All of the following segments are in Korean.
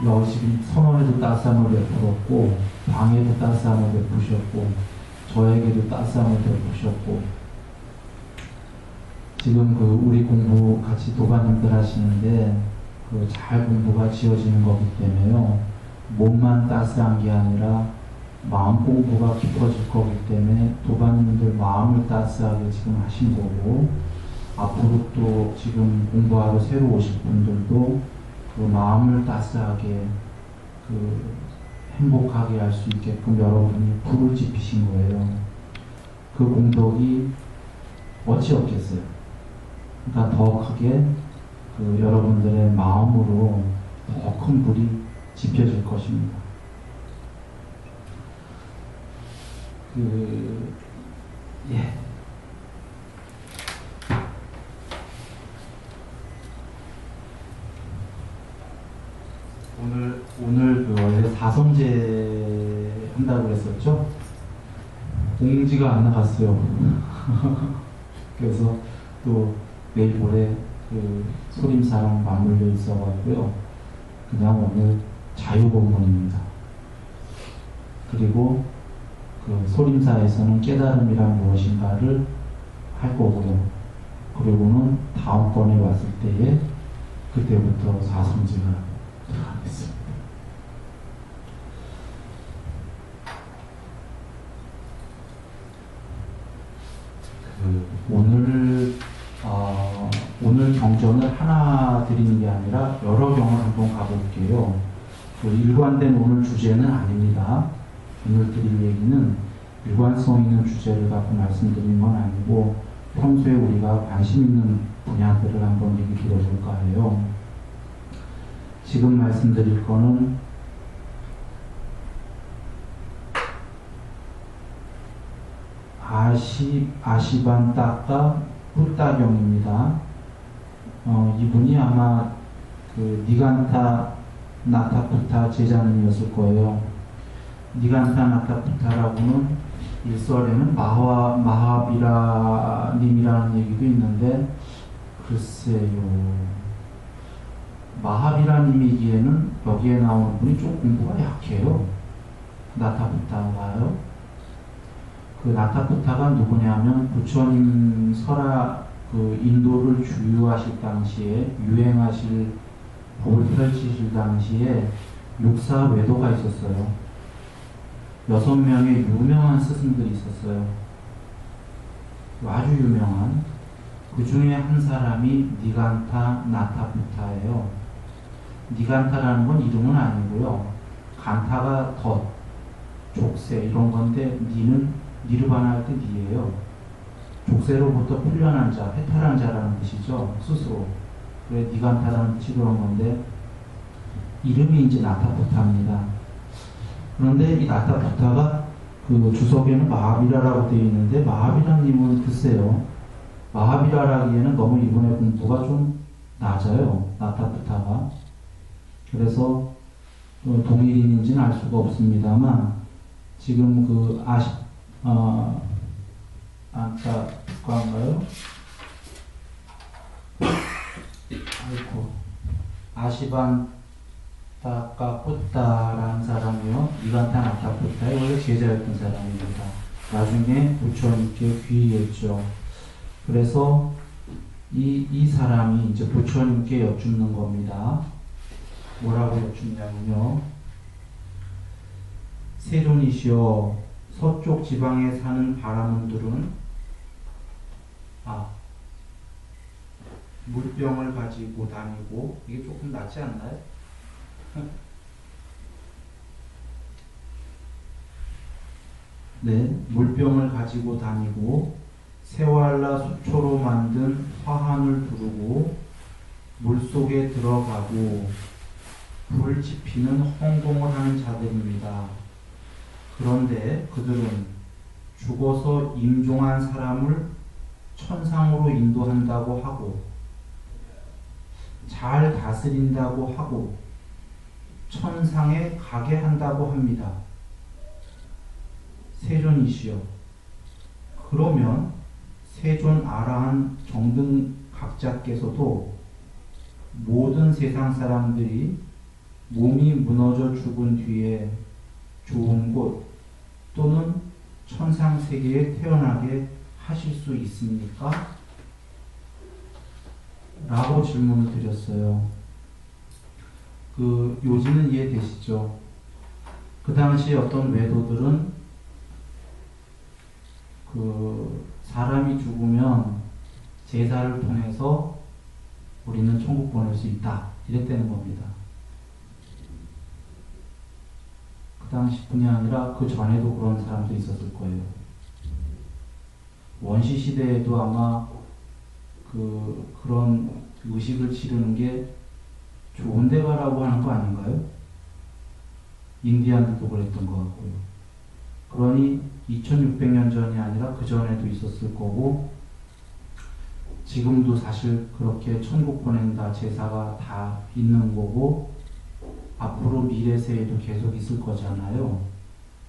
여기 지금 선원에도 따스함을 베풀었고, 방에도 따스함을 베푸셨고, 저에게도 따스함을 베푸셨고, 지금 그 우리 공부 같이 도반님들 하시는데, 그 잘 공부가 지어지는 거기 때문에요. 몸만 따스한 게 아니라 마음 공부가 깊어질 거기 때문에 도반님들 마음을 따스하게 지금 하신 거고, 앞으로 또 지금 공부하러 새로 오실 분들도 그 마음을 따스하게 그 행복하게 할 수 있게끔 여러분이 불을 지피신 거예요. 그 공덕이 어찌 없겠어요. 그러니까 더 크게 그 여러분들의 마음으로 더 큰 불이 지펴질 것입니다. 예. 오늘 그 원래 사성제 한다고 했었죠? 공지가 안 나갔어요. 그래서 또 내일 모레 그 소림사랑 맞물려 있어가지고요. 그냥 오늘 자유본문입니다. 그리고 그 소림사에서는 깨달음이란 무엇인가를 할 거고요. 그리고는 다음번에 왔을 때에 그때부터 사성제가 들어가겠습니다. 오늘 경전을 하나 드리는 게 아니라 여러 경을 한번 가볼게요. 그 일관된 오늘 주제는 아닙니다. 오늘 드릴 얘기는 일관성 있는 주제를 갖고 말씀드리는 건 아니고 평소에 우리가 관심 있는 분야들을 한번 얘기 들어볼까 해요. 지금 말씀드릴 거는 아시반타카 푸타경입니다. 이분이 아마 그 니간타 나타푸타 제자님이었을 거예요. 니간타 나타푸타라고는 일설에는 마하비라님이라는 얘기도 있는데, 글쎄요. 마하비라님이기에는 여기에 나오는 분이 좀 공부가 약해요. 나타푸타가요. 그 나타푸타가 누구냐면 부처님 그 인도를 주유하실 당시에 유행하실 법을 펼치실 당시에 육사외도가 있었어요. 6명의 유명한 스승들이 있었어요. 아주 유명한. 그 중에 한 사람이 니간타 나타푸타예요. 니간타라는 건 이름은 아니고요. 간타가 덧, 족쇄 이런 건데 니는 니르바나 할 때 니예요. 족쇄로부터 풀려난 자, 해탈한 자라는 뜻이죠. 스스로. 그래 니간타라는 뜻이 그런 건데 이름이 이제 나타푸타입니다. 그런데 이 나타푸타가 그 주석에는 마하비라라고 되어 있는데 마하비라님은 글쎄요. 마하비라라기에는 너무 이분의 공부가 좀 낮아요. 나타푸타가. 그래서 동일인인지는 알 수가 없습니다만 지금 그 안타까인가요? 아이고 아시반타카푸타라는 사람이요. 니간타 나타푸타의 원래 제자였던 사람입니다. 나중에 부처님께 귀의했죠. 그래서 이 사람이 이제 부처님께 여쭙는 겁니다. 뭐라고 여쭙냐면요. 세존이시여, 서쪽 지방에 사는 바라문들은 물병을 가지고 다니고, 이게 조금 낫지 않나요? 네, 물병을 가지고 다니고 세왈라 수초로 만든 화환을 두르고 물속에 들어가고 불을 지피는 헌공을 하는 자들입니다. 그런데 그들은 죽어서 임종한 사람을 천상으로 인도한다고 하고 잘 다스린다고 하고 천상에 가게 한다고 합니다. 세존이시여, 그러면 세존 아라한 정등 각자께서도 모든 세상 사람들이 몸이 무너져 죽은 뒤에 좋은 곳 또는 천상세계에 태어나게 하실 수 있습니까? 라고 질문을 드렸어요. 요지는 이해되시죠? 그 당시에 어떤 외도들은 사람이 죽으면 제사를 통해서 우리는 천국 보낼 수 있다. 이랬다는 겁니다. 그 당시뿐이 아니라 그 전에도 그런 사람도 있었을 거예요. 원시 시대에도 아마 그런 의식을 치르는 게 좋은 데 가라고 하는 거 아닌가요? 인디안들도 그랬던 것 같고요. 그러니 2600년 전이 아니라 그 전에도 있었을 거고, 지금도 사실 그렇게 천국 보낸다 제사가 다 있는 거고, 앞으로 미래 세에도 계속 있을 거잖아요.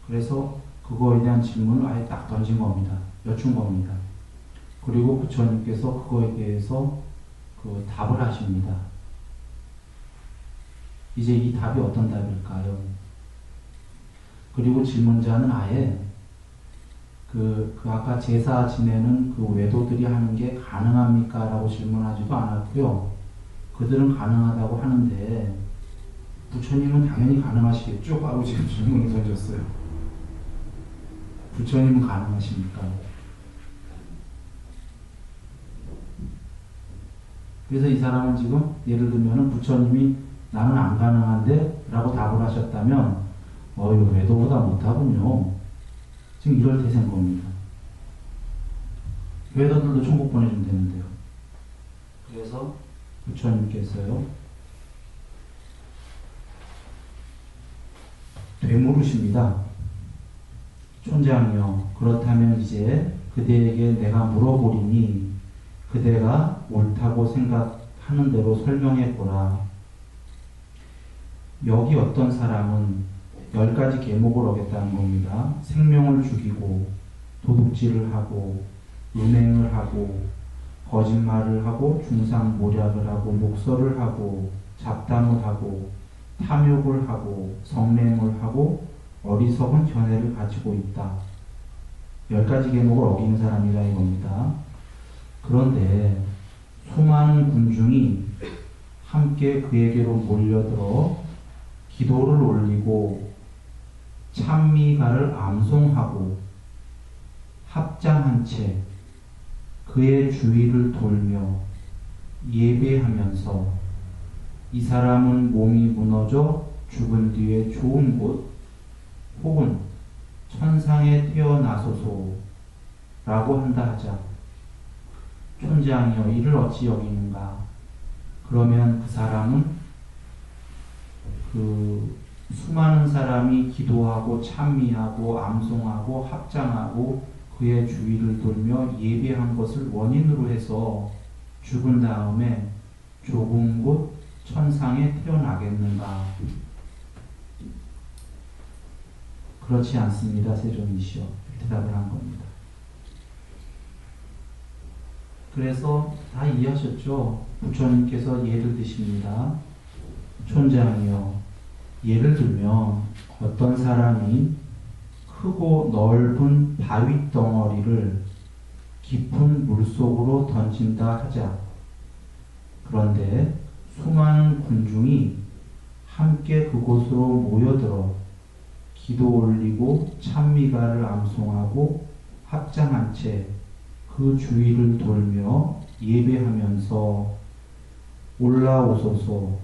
그래서 그거에 대한 질문을 아예 딱 던진 겁니다. 여쭌 겁니다. 그리고 부처님께서 그거에 대해서 답을 하십니다. 이제 이 답이 어떤 답일까요? 그리고 질문자는 아예 아까 제사 지내는 외도들이 하는 게 가능합니까? 라고 질문하지도 않았고요. 그들은 가능하다고 하는데 부처님은 당연히 가능하시겠죠? 하고 지금 질문을 던졌어요. 부처님은 가능하십니까? 그래서 이 사람은 지금 예를 들면 부처님이 나는 안 가능한데? 라고 답을 하셨다면 이거 외도보다 못하군요. 지금 이럴 태세인 겁니다. 외도들도 천국 보내주면 되는데요. 그래서 부처님께서요 되물으십니다. 촌장이여, 그렇다면 이제 그대에게 내가 물어보리니 그대가 옳다고 생각하는 대로 설명해보라. 여기 어떤 사람은 10가지 계목을 어겼다는 겁니다. 생명을 죽이고 도둑질을 하고 음행을 하고 거짓말을 하고 중상모략을 하고 욕설을 하고 잡담을 하고 탐욕을 하고 성냄을 하고 어리석은 견해를 가지고 있다. 10가지 계목을 어기는 사람이라 이겁니다. 그런데 수많은 군중이 함께 그에게로 몰려들어 기도를 올리고 찬미가를 암송하고 합장한 채 그의 주위를 돌며 예배하면서 이 사람은 몸이 무너져 죽은 뒤에 좋은 곳 혹은 천상에 태어나소서 라고 한다 하자. 촌장이여, 이를 어찌 여기는가? 그러면 그 사람은 수많은 사람이 기도하고 찬미하고 암송하고 합장하고 그의 주위를 돌며 예배한 것을 원인으로 해서 죽은 다음에 좋은 곳 천상에 태어나겠는가? 그렇지 않습니다. 세존이시여. 대답을 한 겁니다. 그래서 다 이해하셨죠? 부처님께서 예를 드십니다. 촌장이여, 예를 들면 어떤 사람이 크고 넓은 바위 덩어리를 깊은 물속으로 던진다 하자. 그런데 수많은 군중이 함께 그곳으로 모여들어 기도 올리고 찬미가를 암송하고 합장한 채 그 주위를 돌며 예배하면서 올라오소서,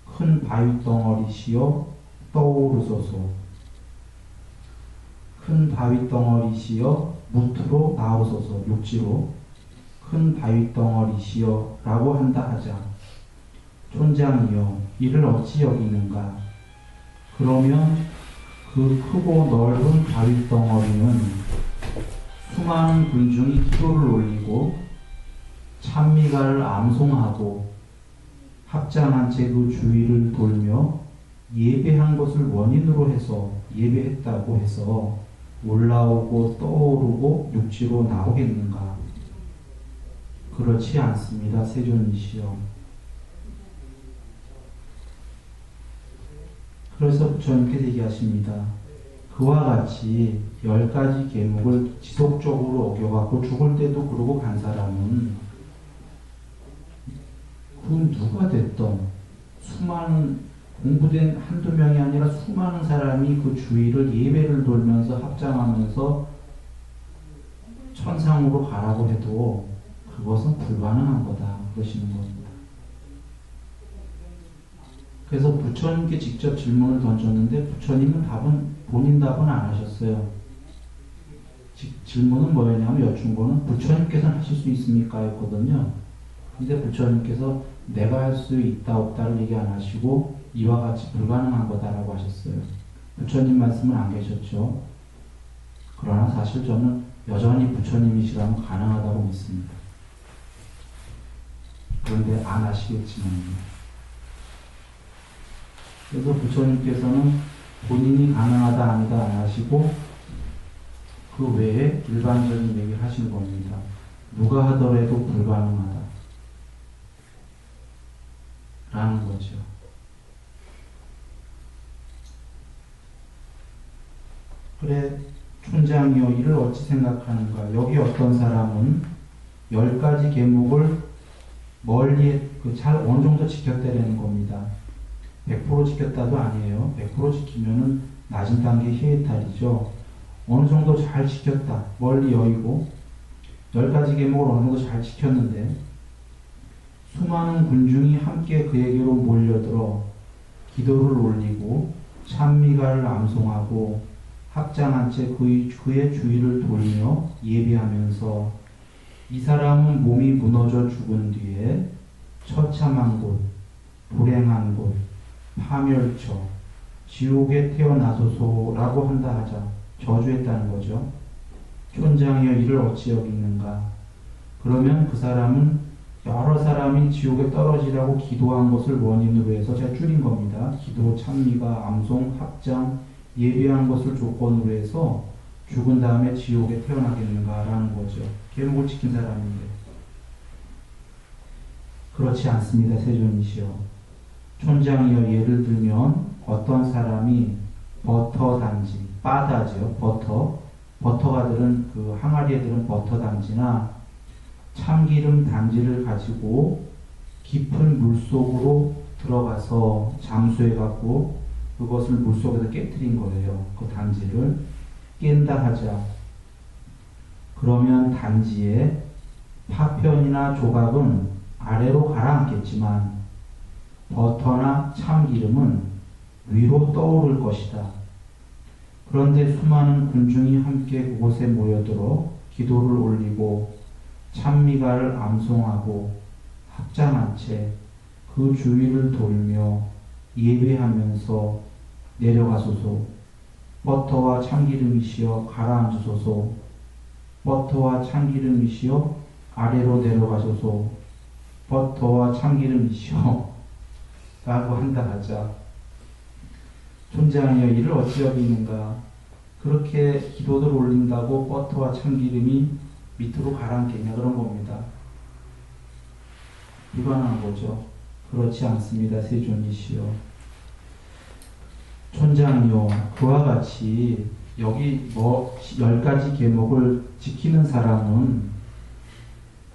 큰 바위 덩어리시여 떠오르소서, 큰 바위 덩어리시여 무트로 나오소서, 육지로 큰 바위 덩어리시여 라고 한다 하자. 촌장이여, 이를 어찌 여기는가? 그러면 그 크고 넓은 바위 덩어리는 수많은 군중이 기도를 올리고 찬미가를 암송하고 합장한 채 그 주위를 돌며 예배한 것을 원인으로 해서 예배했다고 해서 올라오고 떠오르고 육지로 나오겠는가? 그렇지 않습니다. 세존이시여. 그래서 부처님께서 얘기하십니다. 그와 같이 10가지 계목을 지속적으로 어겨갖고 죽을 때도 그러고 간 사람은 그 누가 됐던 수많은 공부된 한두 명이 아니라 수많은 사람이 그 주위를 예배를 돌면서 합장하면서 천상으로 가라고 해도 그것은 불가능한 거다 그러시는 겁니다. 그래서 부처님께 직접 질문을 던졌는데 부처님은 본인 답은 안 하셨어요. 질문은 뭐였냐면 여쭌 거는 부처님께서는 하실 수 있습니까? 였거든요. 근데 부처님께서 내가 할 수 있다 없다를 얘기 안 하시고 이와 같이 불가능한 거다라고 하셨어요. 부처님 말씀은 안 계셨죠. 그러나 사실 저는 여전히 부처님이시라면 가능하다고 믿습니다. 그런데 안 하시겠지만요. 그래서 부처님께서는 본인이 가능하다 아니다 안 하시고 그 외에 일반적인 얘기를 하신 겁니다. 누가 하더라도 불가능하다 라는 거죠. 그래 촌장이여 이를 어찌 생각하는가. 여기 어떤 사람은 10가지 계목을 멀리 잘 어느 정도 지켰다라는 겁니다. 100% 지켰다도 아니에요. 100% 지키면은 낮은 단계 해탈이죠. 어느 정도 잘 지켰다. 멀리 여의고 10가지 계목을 어느 정도 잘 지켰는데 수많은 군중이 함께 그에게로 몰려들어 기도를 올리고 찬미가를 암송하고 합장한 채 그의 주위를 돌며 예배하면서 이 사람은 몸이 무너져 죽은 뒤에 처참한 곳, 불행한 곳, 파멸처, 지옥에 태어나소서라고 한다 하자 저주했다는 거죠. 촌장이여 이를 어찌 여기는가. 그러면 그 사람은 여러 사람이 지옥에 떨어지라고 기도한 것을 원인으로 해서 제가 줄인 겁니다. 기도, 찬미가, 암송, 합장, 예배한 것을 조건으로 해서 죽은 다음에 지옥에 태어나겠는가라는 거죠. 계명을 지킨 사람인데. 그렇지 않습니다. 세존이시여. 촌장이여 예를 들면 어떤 사람이 버터 단지, 바다죠. 버터가 들은 그 항아리에 들은 버터 단지나 참기름 단지를 가지고 깊은 물속으로 들어가서 잠수해갖고 그것을 물속에서 깨뜨린 거예요. 그 단지를 깬다 하자. 그러면 단지에 파편이나 조각은 아래로 가라앉겠지만 버터나 참기름은 위로 떠오를 것이다. 그런데 수많은 군중이 함께 그곳에 모여들어 기도를 올리고 찬미가를 암송하고 합장한 채 그 주위를 돌며 예배하면서 내려가소서. 버터와 참기름이시여 가라앉으소서. 버터와 참기름이시여 아래로 내려가소서. 버터와 참기름이시여 라고 한다 하자. 촌장이여 이를 어찌 여기는가. 그렇게 기도를 올린다고 버터와 참기름이 밑으로 가라앉겠냐 그런 겁니다. 불가능한 거죠. 그렇지 않습니다. 세존이시여. 촌장이요 그와 같이 여기 10가지 계목을 지키는 사람은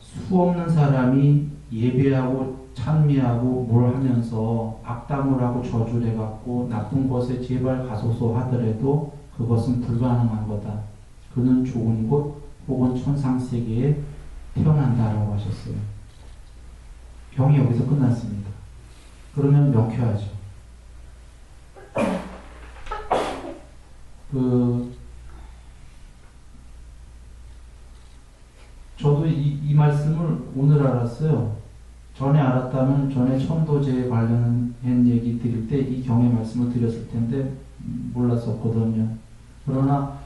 수 없는 사람이 예배하고 찬미하고 뭘 하면서 악담을 하고 저주를 해갖고 나쁜 것에 제발 가소서 하더라도 그것은 불가능한 거다. 그는 좋은 곳 혹은 천상세계에 태어난다라고 하셨어요. 병이 여기서 끝났습니다. 그러면 명쾌하죠. 저도 이 말씀을 오늘 알았어요. 전에 알았다면 전에 천도제에 관련한 얘기 드릴 때 이 경의 말씀을 드렸을 텐데 몰랐었거든요. 그러나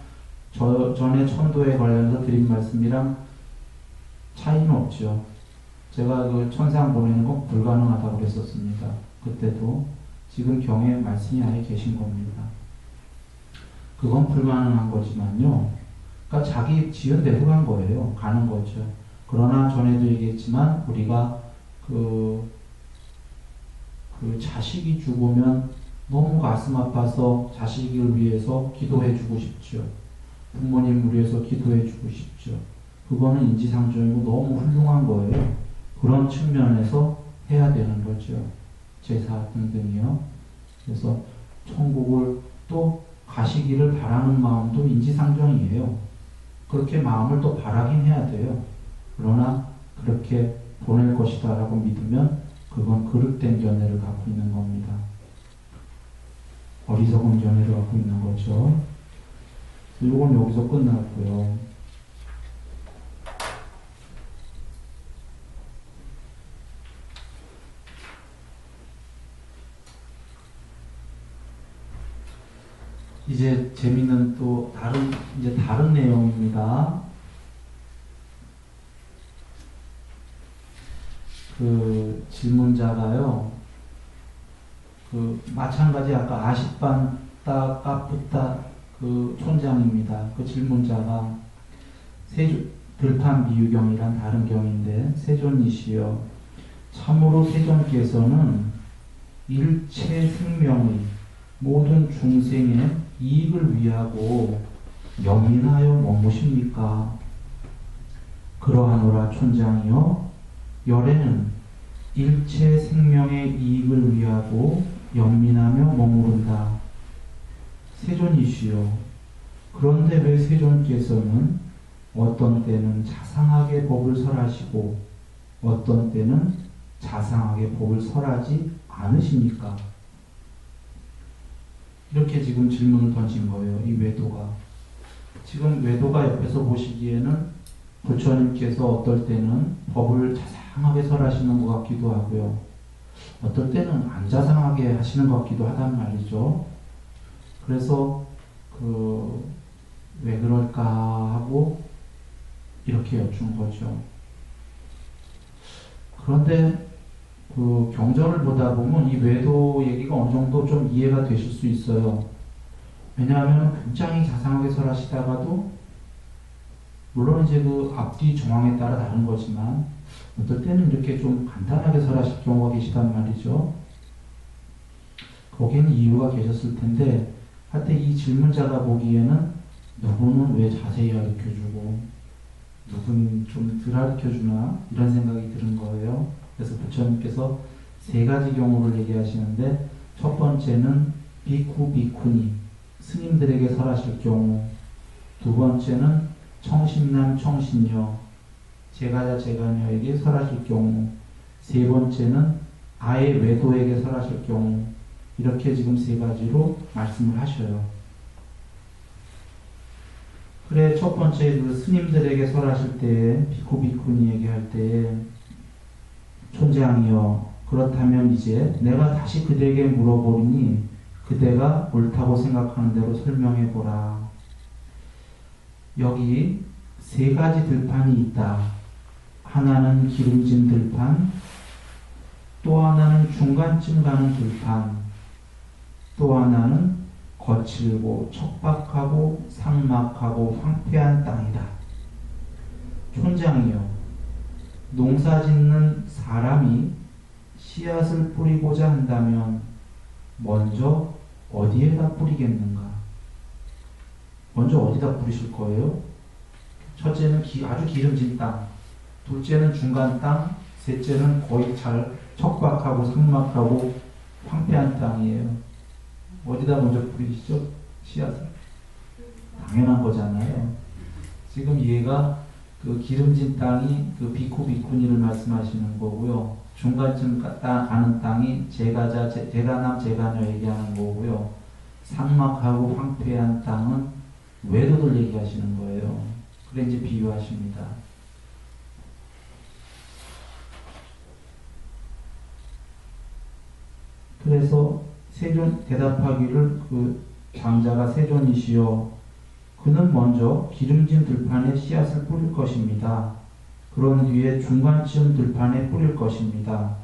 전에 천도에 관련해서 드린 말씀이랑 차이는 없죠. 제가 그 천상 보내는 건 불가능하다고 그랬었습니다. 그때도 지금 경에 말씀이 아예 계신 겁니다. 그건 불가능한 거지만요. 그러니까 자기 지은 대로 간 거예요. 가는 거죠. 그러나 전에도 얘기했지만 우리가 그 자식이 죽으면 너무 가슴 아파서 자식을 위해서 기도해 주고 싶죠. 부모님을 위해서 기도해 주고 싶죠. 그거는 인지상정이고 너무 훌륭한 거예요. 그런 측면에서 해야 되는 거죠. 제사 등등이요. 그래서 천국을 또 가시기를 바라는 마음도 인지상정이에요. 그렇게 마음을 또 바라긴 해야 돼요. 그러나 그렇게 보낼 것이다 라고 믿으면 그건 그릇된 견해를 갖고 있는 겁니다. 어리석은 견해를 갖고 있는 거죠. 이건 여기서 끝났고요. 이제 재미있는 또 다른 내용입니다. 그 질문자가요, 마찬가지 아까 아시판타 카프타 그 촌장입니다. 그 질문자가 들판 비유경이란 다른 경인데, 세존이시여, 참으로 세존께서는 일체 생명의 모든 중생의 이익을 위하고 연민하여 머무십니까? 그러하노라 촌장이여, 열에는 일체 생명의 이익을 위하고 연민하며 머무른다. 세존이시여, 그런데 왜 세존께서는 어떤 때는 자상하게 법을 설하시고 어떤 때는 자상하게 법을 설하지 않으십니까? 이렇게 지금 질문을 던진 거예요. 이 외도가. 지금 외도가 옆에서 보시기에는 부처님께서 어떨 때는 법을 자상하게 설하시는 것 같기도 하고요. 어떨 때는 안 자상하게 하시는 것 같기도 하단 말이죠. 그래서 왜 그럴까 하고 이렇게 여쭌 거죠. 그런데 경전을 보다 보면 이 외도 얘기가 어느 정도 좀 이해가 되실 수 있어요. 왜냐하면 굉장히 자상하게 설하시다가도, 물론 이제 그 앞뒤 정황에 따라 다른 거지만, 어떨 때는 이렇게 좀 간단하게 설하실 경우가 계시단 말이죠. 거기에는 이유가 계셨을 텐데, 하여튼 이 질문자가 보기에는 누구는 왜 자세히 가르쳐주고, 누구는 좀 덜 가르쳐주나, 이런 생각이 드는 거예요. 그래서 부처님께서 세 가지 경우를 얘기하시는데, 첫 번째는 비쿠 비쿠니, 스님들에게 설하실 경우, 두 번째는 청신남 청신녀, 제가자 제가녀에게 설하실 경우, 세 번째는 아예 외도에게 설하실 경우, 이렇게 지금 세 가지로 말씀을 하셔요. 그래, 첫 번째 그 스님들에게 설하실 때, 비쿠 비쿠니에게 할 때, 촌장이여, 그렇다면 이제 내가 다시 그대에게 물어보리니 그대가 옳다고 생각하는 대로 설명해보라. 여기 세 가지 들판이 있다. 하나는 기름진 들판, 또 하나는 중간쯤 가는 들판, 또 하나는 거칠고 척박하고 삭막하고 황폐한 땅이다. 촌장이여, 농사 짓는 사람이 씨앗을 뿌리고자 한다면 먼저 어디에다 뿌리겠는가? 먼저 어디다 뿌리실 거예요? 첫째는 아주 기름진 땅, 둘째는 중간 땅, 셋째는 거의 잘 척박하고 삭막하고 황폐한 땅이에요. 어디다 먼저 뿌리시죠? 씨앗을? 당연한 거잖아요. 지금 얘가 그 기름진 땅이 그 비쿠 비쿠니를 말씀하시는 거고요. 중간쯤 가는 땅이 제가남 제가녀 얘기하는 거고요. 삭막하고 황폐한 땅은 외도들 얘기하시는 거예요. 그래 이제 비유하십니다. 그래서 세존 대답하기를 그 장자가 세존이시여, 그는 먼저 기름진 들판에 씨앗을 뿌릴 것입니다. 그런 뒤에 중간쯤 들판에 뿌릴 것입니다.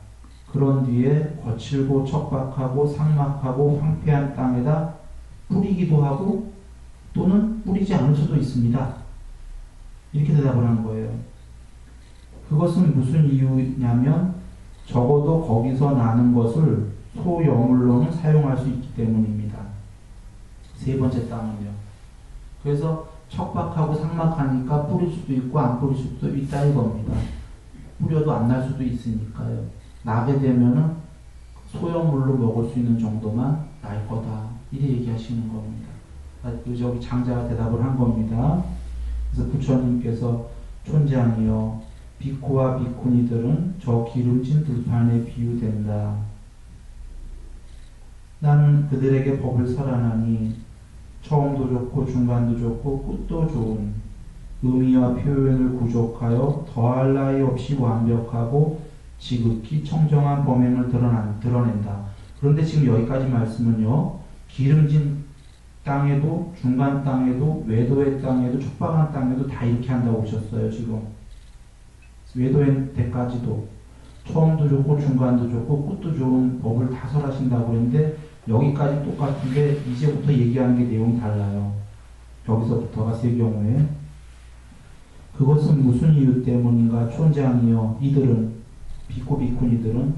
그런 뒤에 거칠고 척박하고 삭막하고 황폐한 땅에다 뿌리기도 하고 또는 뿌리지 않을 수도 있습니다. 이렇게 대답을 하는 거예요. 그것은 무슨 이유냐면 적어도 거기서 나는 것을 소여물로는 사용할 수 있기 때문입니다. 세 번째 땅은요. 그래서 척박하고 삭막하니까 뿌릴 수도 있고 안 뿌릴 수도 있다 이겁니다. 뿌려도 안 날 수도 있으니까요. 나게 되면은 소여물로 먹을 수 있는 정도만 날 거다. 이렇게 얘기하시는 겁니다. 저기 장자가 대답을 한 겁니다. 그래서 부처님께서 촌장이여 비코와 비코니들은 저 기름진 들판에 비유된다. 나는 그들에게 법을 설하나니 처음도 좋고 중간도 좋고 끝도 좋은 의미와 표현을 구족하여 더할 나위 없이 완벽하고 지극히 청정한 범행을 드러낸다. 그런데 지금 여기까지 말씀은요. 기름진 땅에도 중간 땅에도 외도의 땅에도 촉박한 땅에도 다 이렇게 한다고 보셨어요. 지금 외도의 때까지도 처음도 좋고 중간도 좋고 끝도 좋은 법을 다 설하신다고 그랬는데 여기까지 똑같은데 이제부터 얘기하는 게 내용이 달라요. 여기서부터가 세 경우에 그것은 무슨 이유 때문인가 촌장이여 이들은 비코 비쿠니들은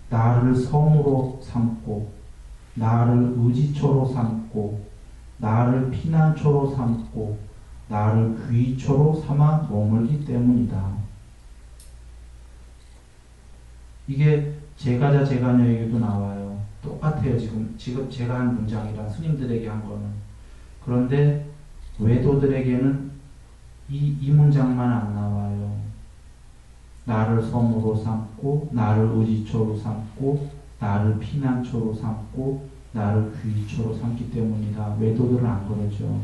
나를 성으로 삼고 나를 의지처로 삼고 나를 피난처로 삼고 나를 귀처로 삼아 머물기 때문이다. 이게 제가자 제가녀에게도 나와요. 똑같아요. 지금 제가 한 문장이랑 스님들에게 한 거는. 그런데 외도들에게는 이 문장만 안 나와요. 나를 섬으로 삼고 나를 의지처로 삼고 나를 피난처로 삼고 나를 귀처로 삼기 때문이다. 외도들은 안 그러죠.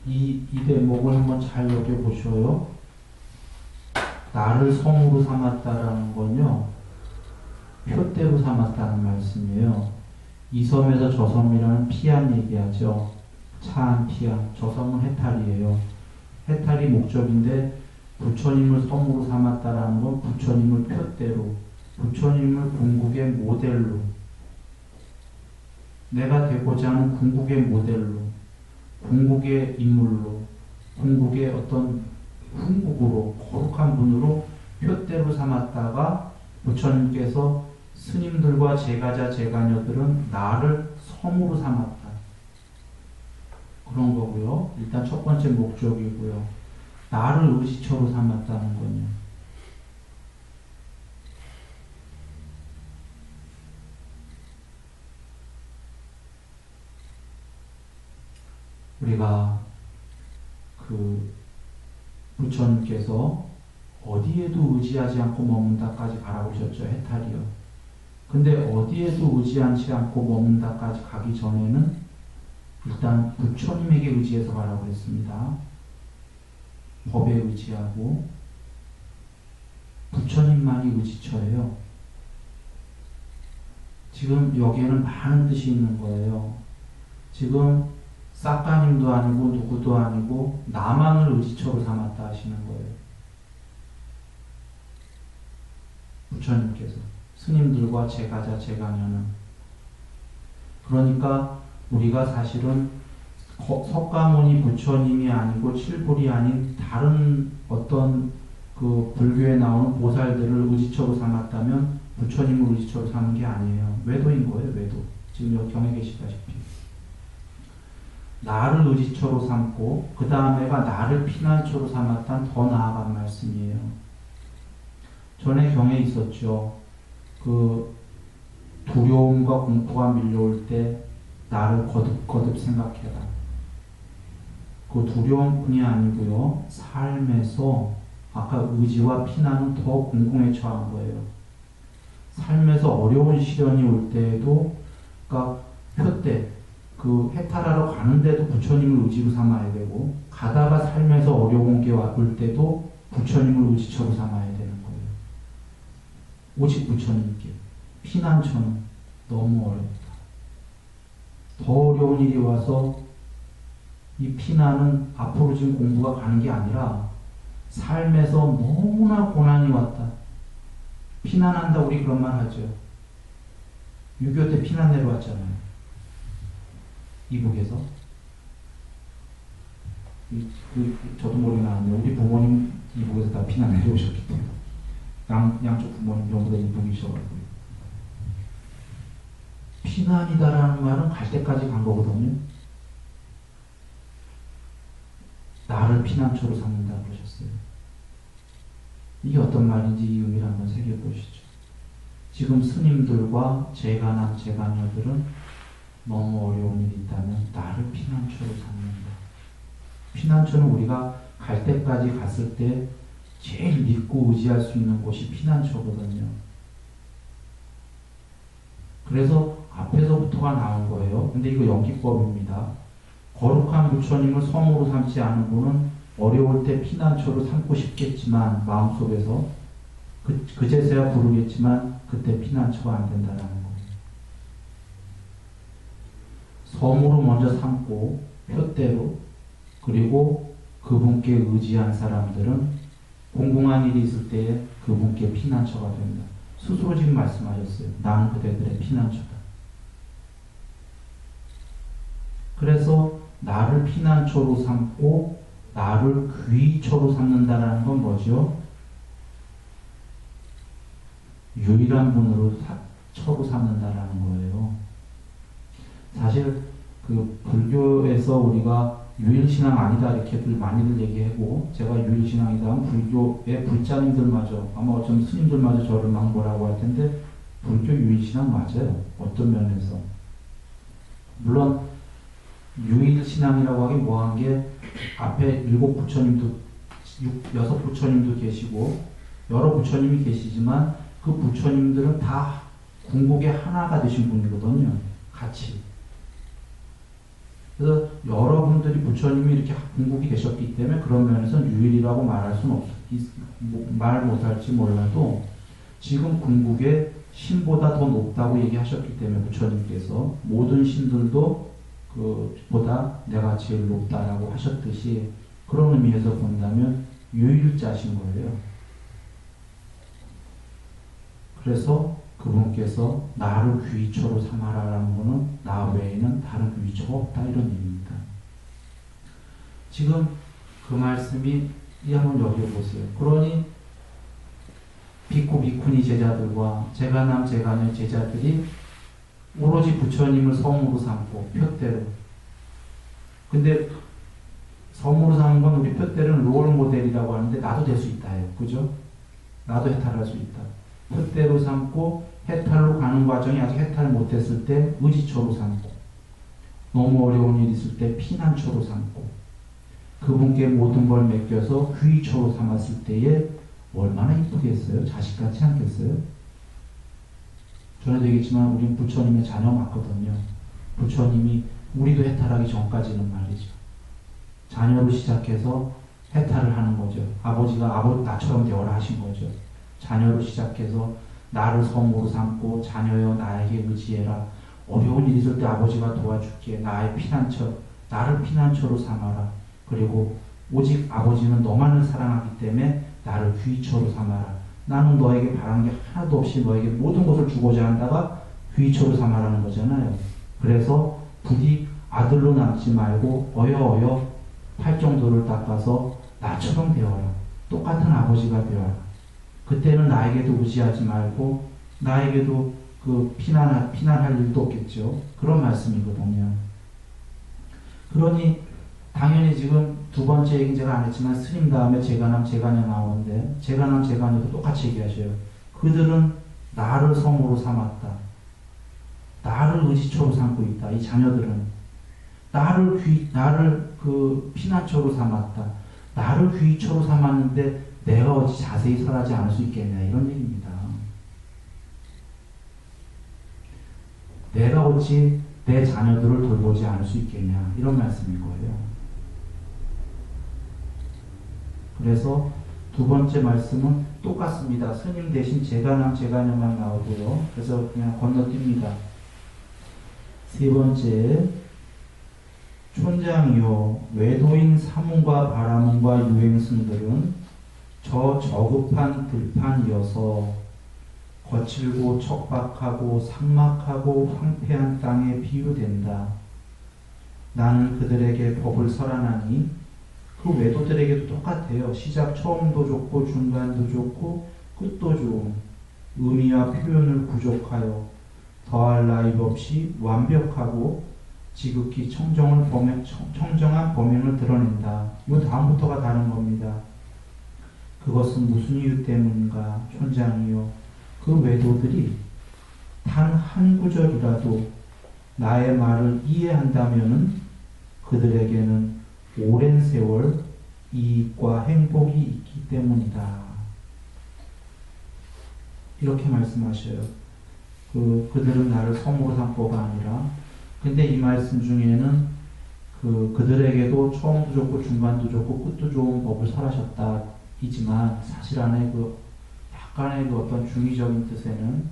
이 대목을 한번 잘 여겨보셔요. 나를 섬으로 삼았다라는 건요. 표대로 삼았다는 말씀이에요. 이 섬에서 저 섬이라는 피안 얘기하죠. 차안 피안. 저 섬은 해탈이에요. 해탈이 목적인데 부처님을 섬으로 삼았다라는 건 부처님을 표대로, 부처님을 궁극의 모델로, 내가 되고자 하는 궁극의 모델로, 궁극의 인물로, 궁극의 어떤 훈국으로, 거룩한 분으로 표대로 삼았다가 부처님께서 스님들과 제가자 제가녀들은 나를 섬으로 삼았다. 그런 거고요. 일단 첫 번째 목적이고요. 나를 의지처로 삼았다는 건요. 우리가 부처님께서 어디에도 의지하지 않고 머문다까지 바라보셨죠. 해탈이요. 근데 어디에도 의지하지 않고 머문다까지 가기 전에는 일단 부처님에게 의지해서 가라고 했습니다. 법에 의지하고 부처님만이 의지처예요. 지금 여기에는 많은 뜻이 있는 거예요. 지금 싹가님도 아니고 누구도 아니고 나만을 의지처로 삼았다 하시는 거예요. 부처님께서 스님들과 제가자 제가녀는. 그러니까 우리가 사실은 석가모니 부처님이 아니고 칠불이 아닌 다른 어떤 그 불교에 나오는 보살들을 의지처로 삼았다면 부처님을 의지처로 삼은 게 아니에요. 외도인 거예요. 외도. 지금 여기 경에 계시다시피 나를 의지처로 삼고 그 다음에가 나를 피난처로 삼았다는 더 나아간 말씀이에요. 전에 경에 있었죠. 그 두려움과 공포가 밀려올 때 나를 거듭거듭 생각해라. 그 두려움뿐이 아니고요. 삶에서 아까 의지와 피난은 더 공공에 처한 거예요. 삶에서 어려운 시련이 올 때에도 그러니까 표때 그 해탈하러 가는데도 부처님을 의지로 삼아야 되고 가다가 삶에서 어려운 게 올 때도 부처님을 의지처로 삼아야 되는 거예요. 오직 부처님께. 피난처는 너무 어렵다. 더 어려운 일이 와서 이 피난은 앞으로 지금 공부가 가는 게 아니라 삶에서 너무나 고난이 왔다. 피난한다 우리 그런 말 하죠. 6.25 때 피난 내려왔잖아요. 이북에서. 저도 모르게 나왔는데 우리 부모님 이북에서 다 피난 내려오셨기 때문에 양쪽 부모님 전부 다 이북이셔가지고 피난이다라는 말은 갈 때까지 간 거거든요. 나를 피난처로 삼는다 그러셨어요. 이게 어떤 말인지 이 의미를 한번 새겨보시죠. 지금 스님들과 제가남, 제가녀들은 너무 어려운 일이 있다면 나를 피난처로 삼는다. 피난처는 우리가 갈 때까지 갔을 때 제일 믿고 의지할 수 있는 곳이 피난처거든요. 그래서 앞에서부터가 나온 거예요. 근데 이거 연기법입니다. 거룩한 부처님을 성으로 삼지 않은 분은 어려울 때 피난처로 삼고 싶겠지만 마음속에서 그제서야 부르겠지만 그때 피난처가 안 된다는 거예요. 성으로 먼저 삼고 표대로 그리고 그분께 의지한 사람들은 공공한 일이 있을 때에 그분께 피난처가 된다. 스스로 지금 말씀하셨어요. 나는 그대들의 피난처다. 그래서 나를 피난처로 삼고 나를 귀처로 삼는다라는 건 뭐죠? 유일한 분으로 처로 삼는다라는 거예요. 사실 그 불교에서 우리가 유일신앙 아니다 이렇게들 많이들 얘기하고 제가 유일신앙이다 하면 불교의 불자님들마저 아마 어쩜 스님들마저 저를 막 뭐라고 할 텐데 불교 유일신앙 맞아요. 어떤 면에서. 물론 유일신앙이라고 하기 뭐한 게 앞에 7부처님도 6부처님도 계시고 여러 부처님이 계시지만 그 부처님들은 다 궁극의 하나가 되신 분이거든요. 같이. 그래서 여러분들이 부처님이 이렇게 궁극이 되셨기 때문에 그런 면에서는 유일이라고 말할 수는 말 못할지 몰라도 지금 궁극의 신보다 더 높다고 얘기하셨기 때문에 부처님께서 모든 신들도 그보다 내가 제일 높다라고 하셨듯이 그런 의미에서 본다면 유일자신 거예요. 그래서 그분께서 나를 귀처로 삼아라라는 것은 나 외에는 다른 귀처가 없다 이런 의미입니다. 지금 그 말씀이 한번 여겨보세요. 그러니 비쿠 비쿠니 제자들과 제가남 제가녀 제자들이 오로지 부처님을 성으로 삼고 표대로 근데 성으로 삼은 건 우리 표대로는 롤 모델이라고 하는데 나도 될 수 있다예요. 그죠? 나도 해탈할 수 있다. 표대로 삼고 해탈로 가는 과정이 아직 해탈 못했을 때 의지처로 삼고 너무 어려운 일이 있을 때 피난처로 삼고 그분께 모든 걸 맡겨서 귀처로 삼았을 때에 얼마나 이쁘겠어요? 자식같지 않겠어요? 전에도 얘기했지만 우린 부처님의 자녀 맞거든요. 부처님이 우리도 해탈하기 전까지는 말이죠. 자녀로 시작해서 해탈을 하는 거죠. 아버지가 나처럼 되어라 하신 거죠. 자녀로 시작해서 나를 성으로 삼고 자녀여 나에게 의지해라. 어려운 일 있을 때 아버지가 도와줄게. 나의 피난처, 나를 피난처로 삼아라. 그리고 오직 아버지는 너만을 사랑하기 때문에 나를 귀처로 삼아라. 나는 너에게 바라는 게 하나도 없이 너에게 모든 것을 주고자 한다가 귀처로 삼아라는 거잖아요. 그래서 부디 아들로 남지 말고 어여 팔정도를 닦아서 나처럼 되어라. 똑같은 아버지가 되어라. 그때는 나에게도 의지하지 말고 나에게도 피난할 일도 없겠죠. 그런 말씀이거든요. 그러니 당연히 지금 두 번째 얘기는 제가 안 했지만 스님 다음에 제가남 제가녀 나오는데 제가남 제가녀도 똑같이 얘기하셔요. 그들은 나를 성으로 삼았다. 나를 의지처로 삼고 있다. 이 자녀들은 나를 피난처로 삼았다. 나를 귀처로 삼았는데 내가 어찌 자세히 설하지 않을 수 있겠냐 이런 얘기입니다. 내가 어찌 내 자녀들을 돌보지 않을 수 있겠냐 이런 말씀인 거예요. 그래서 두 번째 말씀은 똑같습니다. 스님 대신 제가남 제가녀만 나오고요. 그래서 그냥 건너뜁니다. 세 번째 촌장이요 외도인 사문과 바라문과 유행승들은 저 저급한 들판이어서 거칠고 척박하고 삭막하고 황폐한 땅에 비유된다. 나는 그들에게 법을 설하나니 그 외도들에게도 똑같아요. 시작 처음도 좋고 중간도 좋고 끝도 좋은 의미와 표현을 부족하여 더할 나위 없이 완벽하고 지극히 청정한 범행을 드러낸다. 이거 다음부터가 다른 겁니다. 그것은 무슨 이유 때문인가? 촌장이요. 그 외도들이 단 한 구절이라도 나의 말을 이해한다면은 그들에게는 오랜 세월 이익과 행복이 있기 때문이다. 이렇게 말씀하셔요. 그들은 나를 성으로 삼고가 아니라, 근데 이 말씀 중에는 그들에게도 처음도 좋고 중간도 좋고 끝도 좋은 법을 설하셨다 이지만 사실 안에 약간의 어떤 중의적인 뜻에는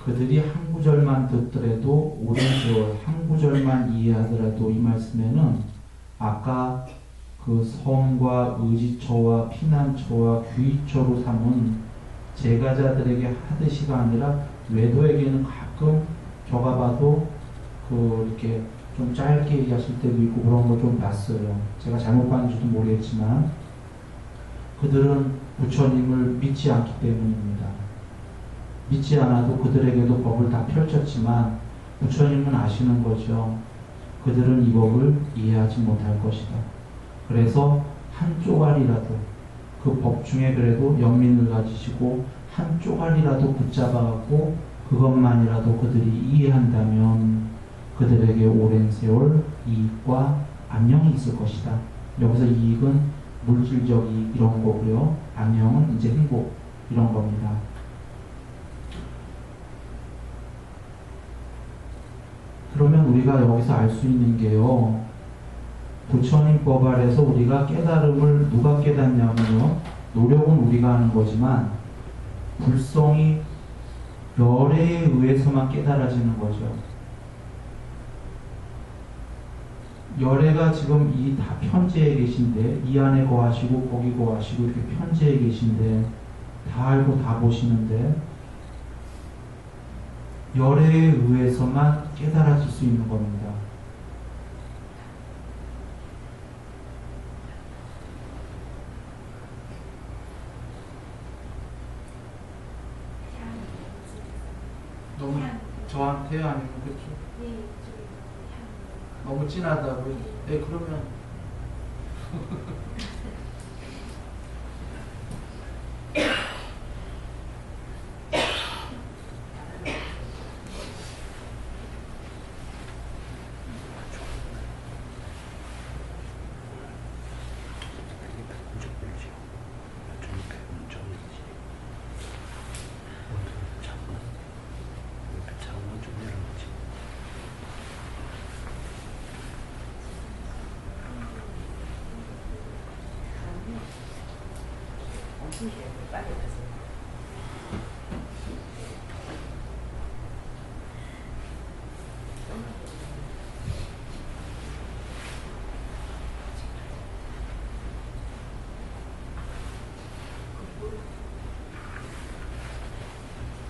그들이 한 구절만 듣더라도 오랜 세월 한 구절만 이해하더라도 이 말씀에는 아까 그 섬과 의지처와 피난처와 귀처로 삼은 제가자들에게 하듯이가 아니라 외도에게는 가끔 저가 봐도 이렇게 좀 짧게 얘기하실 때도 있고 그런 거 좀 봤어요. 제가 잘못 봤는지도 모르겠지만 그들은 부처님을 믿지 않기 때문입니다. 믿지 않아도 그들에게도 법을 다 펼쳤지만 부처님은 아시는 거죠. 그들은 이 법을 이해하지 못할 것이다. 그래서 한 쪼가리라도 그 법 중에 그래도 연민을 가지시고 한 쪼가리라도 붙잡아갖고 그것만이라도 그들이 이해한다면 그들에게 오랜 세월 이익과 안녕이 있을 것이다. 여기서 이익은 물질적 이익 이런 거고요. 안녕은 이제 행복 이런 겁니다. 그러면 우리가 여기서 알 수 있는 게요. 부처님 법 아래서 우리가 깨달음을 누가 깨닫냐면요. 노력은 우리가 하는 거지만 불성이 열애에 의해서만 깨달아지는 거죠. 열애가 지금 이 다 편지에 계신데 이 안에 거하시고 거기 거하시고 이렇게 편지에 계신데 다 알고 다 보시는데 열애에 의해서만 깨달아질 수 있는 겁니다. 너무 저한테요? 아니면 그렇죠? 네, 너무 진하다고요? 네, 그러면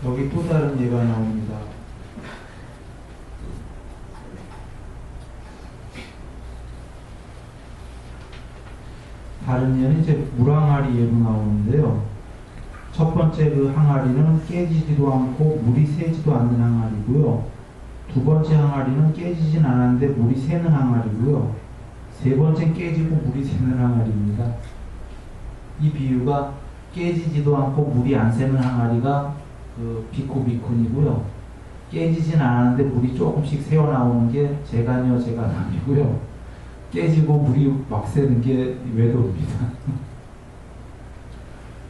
여기 또 다른 예가 나옵니다. 다른 예는 이제 물항아리 예로 나오는데요. 첫 번째 그 항아리는 깨지지도 않고 물이 새지도 않는 항아리고요. 두 번째 항아리는 깨지진 않았는데 물이 새는 항아리고요. 세 번째 깨지고 물이 새는 항아리입니다. 이 비유가 깨지지도 않고 물이 안 새는 항아리가 그 비쿠비쿤이고요. 깨지진 않았는데 물이 조금씩 새어나오는 게 제가녀제가남이고요. 깨지고 물이 막 새는 게 외도입니다.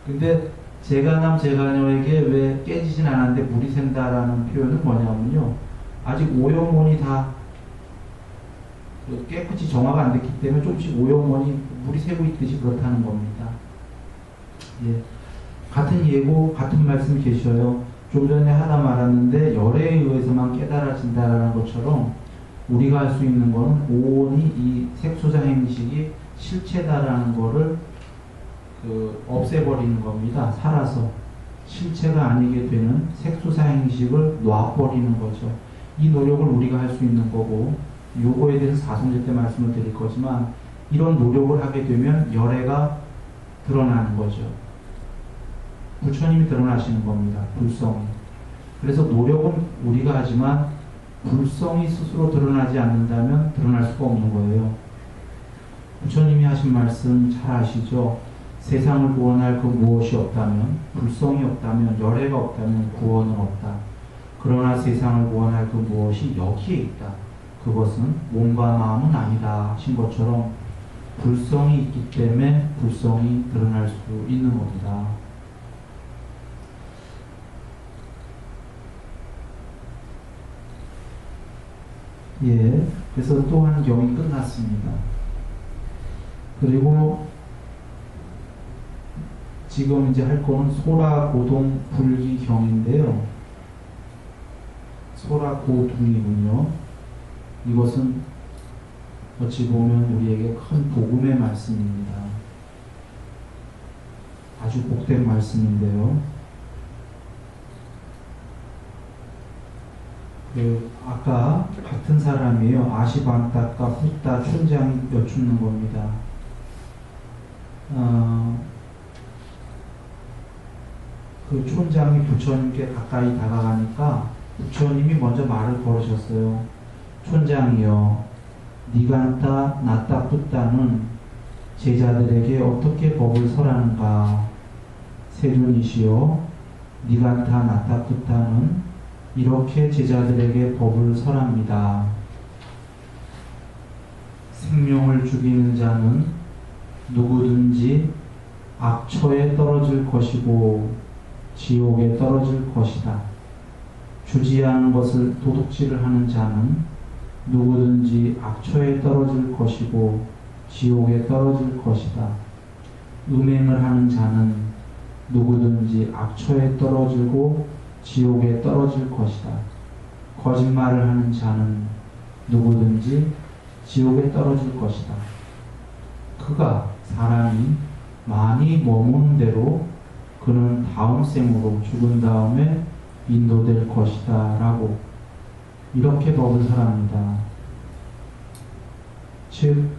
근데 제가남 제가녀에게 왜 깨지진 않았는데 물이 샌다라는 표현은 뭐냐면요. 아직 오염원이 다 깨끗이 정화가 안 됐기 때문에 조금씩 오염원이 물이 새고 있듯이 그렇다는 겁니다. 예. 같은 예고 같은 말씀 계셔요. 좀 전에 하다 말았는데 열애에 의해서만 깨달아진다라는 것처럼 우리가 할 수 있는 것은 오온이 이 색소자 행식이 실체다라는 거를 없애버리는 겁니다. 살아서 실체가 아니게 되는 색소사 행식을 놔버리는 거죠. 이 노력을 우리가 할 수 있는 거고 요거에 대해서 사성제 때 말씀을 드릴 거지만 이런 노력을 하게 되면 열애가 드러나는 거죠. 부처님이 드러나시는 겁니다. 불성이. 그래서 노력은 우리가 하지만 불성이 스스로 드러나지 않는다면 드러날 수가 없는 거예요. 부처님이 하신 말씀 잘 아시죠? 세상을 구원할 그 무엇이 없다면, 불성이 없다면, 열애가 없다면 구원은 없다. 그러나 세상을 구원할 그 무엇이 여기에 있다. 그것은 몸과 마음은 아니다 하신 것처럼 불성이 있기 때문에 불성이 드러날 수 있는 겁니다. 예, 그래서 또 한 경이 끝났습니다. 그리고 지금 이제 할 거는 소라고동 불기경인데요. 소라고둥이군요. 이것은 어찌 보면 우리에게 큰 복음의 말씀입니다. 아주 복된 말씀인데요. 아까 같은 사람이에요. 아시반타과 후따 춘장이 여쭙는 겁니다. 그 촌장이 부처님께 가까이 다가가니까 부처님이 먼저 말을 걸으셨어요. 촌장이여, 니간타 나타 푸따는 제자들에게 어떻게 법을 설하는가? 세존이시여, 니간타 나타 푸따는 이렇게 제자들에게 법을 설합니다. 생명을 죽이는 자는 누구든지 악처에 떨어질 것이고 지옥에 떨어질 것이다. 주지하는 것을 도둑질을 하는 자는 누구든지 악처에 떨어질 것이고 지옥에 떨어질 것이다. 음행을 하는 자는 누구든지 악처에 떨어지고 지옥에 떨어질 것이다. 거짓말을 하는 자는 누구든지 지옥에 떨어질 것이다. 그가 사람이 많이 머무는 대로 그는 다음 생으로 죽은 다음에 인도될 것이다 라고 이렇게 법을 설합니다. 즉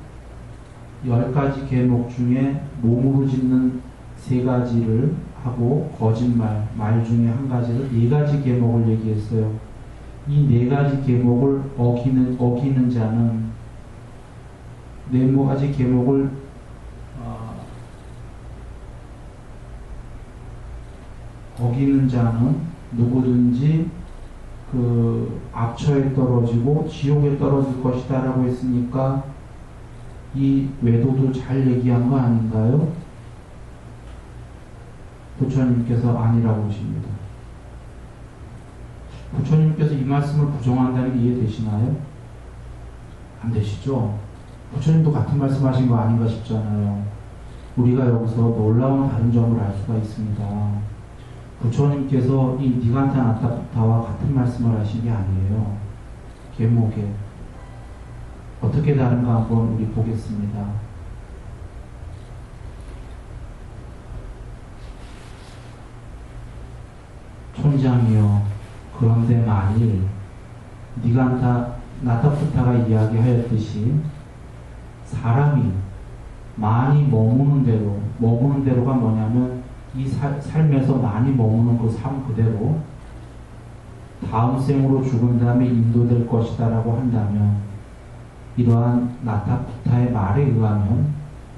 10가지 계목 중에 몸으로 짓는 3가지를 하고 거짓말, 말 중에 1가지를 4가지 계목을 얘기했어요. 이 4가지 계목을 어기는 자는 4가지 계목을 어기는 자는 누구든지 그 악처에 떨어지고 지옥에 떨어질 것이다 라고 했으니까 이 외도도 잘 얘기한 거 아닌가요? 부처님께서 아니라고 하십니다. 부처님께서 이 말씀을 부정한다는 게 이해되시나요? 안 되시죠? 부처님도 같은 말씀 하신 거 아닌가 싶잖아요. 우리가 여기서 놀라운 다른 점을 알 수가 있습니다. 부처님께서 이 니간타 나타타와 같은 말씀을 하신 게 아니에요. 계목에 어떻게 다른가 한번 우리 보겠습니다. 촌장이여, 그런데 만일 니간타 나타푸타가 이야기하였듯이 사람이 많이 머무는 대로가 뭐냐면 이 삶에서 많이 머무는 그 삶 그대로 다음 생으로 죽은 다음에 인도될 것이다 라고 한다면 이러한 나타푸타의 말에 의하면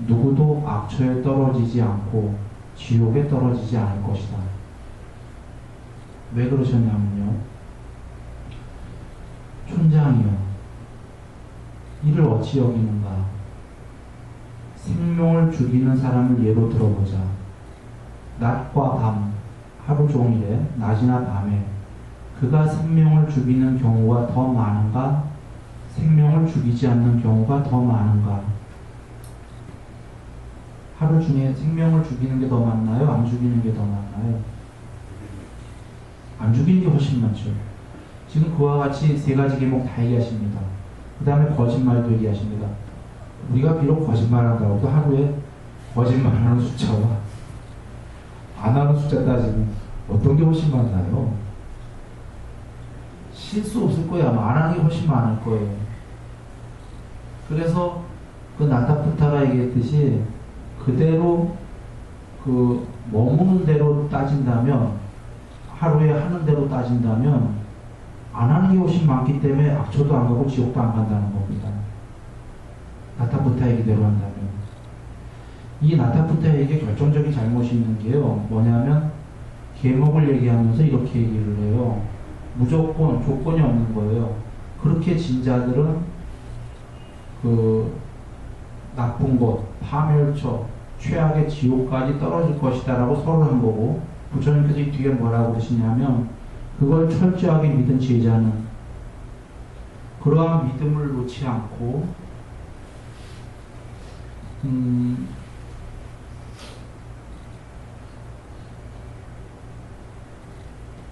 누구도 악처에 떨어지지 않고 지옥에 떨어지지 않을 것이다. 왜 그러셨냐면요, 촌장이요, 이를 어찌 여기는가? 생명을 죽이는 사람을 예로 들어보자. 낮과 밤, 하루 종일에 낮이나 밤에 그가 생명을 죽이는 경우가 더 많은가? 생명을 죽이지 않는 경우가 더 많은가? 하루 중에 생명을 죽이는 게 더 많나요? 안 죽이는 게 더 많나요? 안 죽이는 게 훨씬 많죠. 지금 그와 같이 3가지 계목 다 얘기하십니다. 그 다음에 거짓말도 얘기하십니다. 우리가 비록 거짓말한다고 해도 하루에 거짓말하는 숫자와 안 하는 숫자 따지면 어떤 게 훨씬 많나요? 실수 없을 거야. 안 하는 게 훨씬 많을 거예요. 그래서 그 나타푸타가 얘기했듯이 그대로 그 머무는 대로 따진다면, 하루에 하는 대로 따진다면 안 하는 게 훨씬 많기 때문에 악초도 안 가고 지옥도 안 간다는 겁니다. 나타부타 얘기대로 한다면. 이 나타부타 얘기의 결정적인 잘못이 있는 게요, 뭐냐면 계목을 얘기하면서 이렇게 얘기를 해요. 무조건 조건이 없는 거예요. 그렇게 진자들은 그 나쁜 곳, 파멸처, 최악의 지옥까지 떨어질 것이다 라고 설을 한 거고, 부처님께서 이 뒤에 뭐라고 그러시냐면, 그걸 철저하게 믿은 제자는 그러한 믿음을 놓지 않고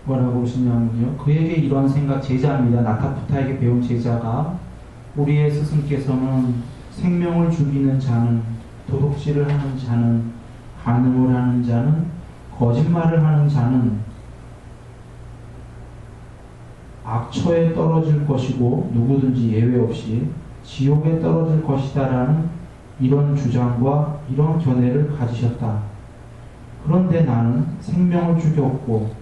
뭐라고 하시냐면요, 그에게 이런 생각, 제자입니다. 나타부타에게 배운 제자가, 우리의 스승께서는 생명을 죽이는 자는, 도둑질을 하는 자는, 간음을 하는 자는, 거짓말을 하는 자는 악처에 떨어질 것이고 누구든지 예외 없이 지옥에 떨어질 것이다 라는 이런 주장과 이런 견해를 가지셨다. 그런데 나는 생명을 죽였고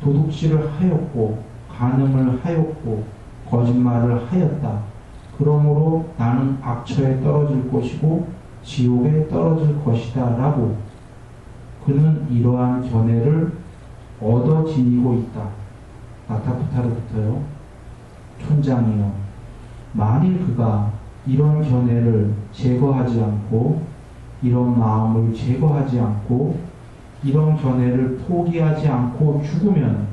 도둑질을 하였고 간음을 하였고 거짓말을 하였다. 그러므로 나는 악처에 떨어질 것이고 지옥에 떨어질 것이다 라고 그는 이러한 견해를 얻어 지니고 있다. 나타부타로부터요. 촌장이요. 만일 그가 이런 견해를 제거하지 않고 이런 마음을 제거하지 않고 이런 견해를 포기하지 않고 죽으면,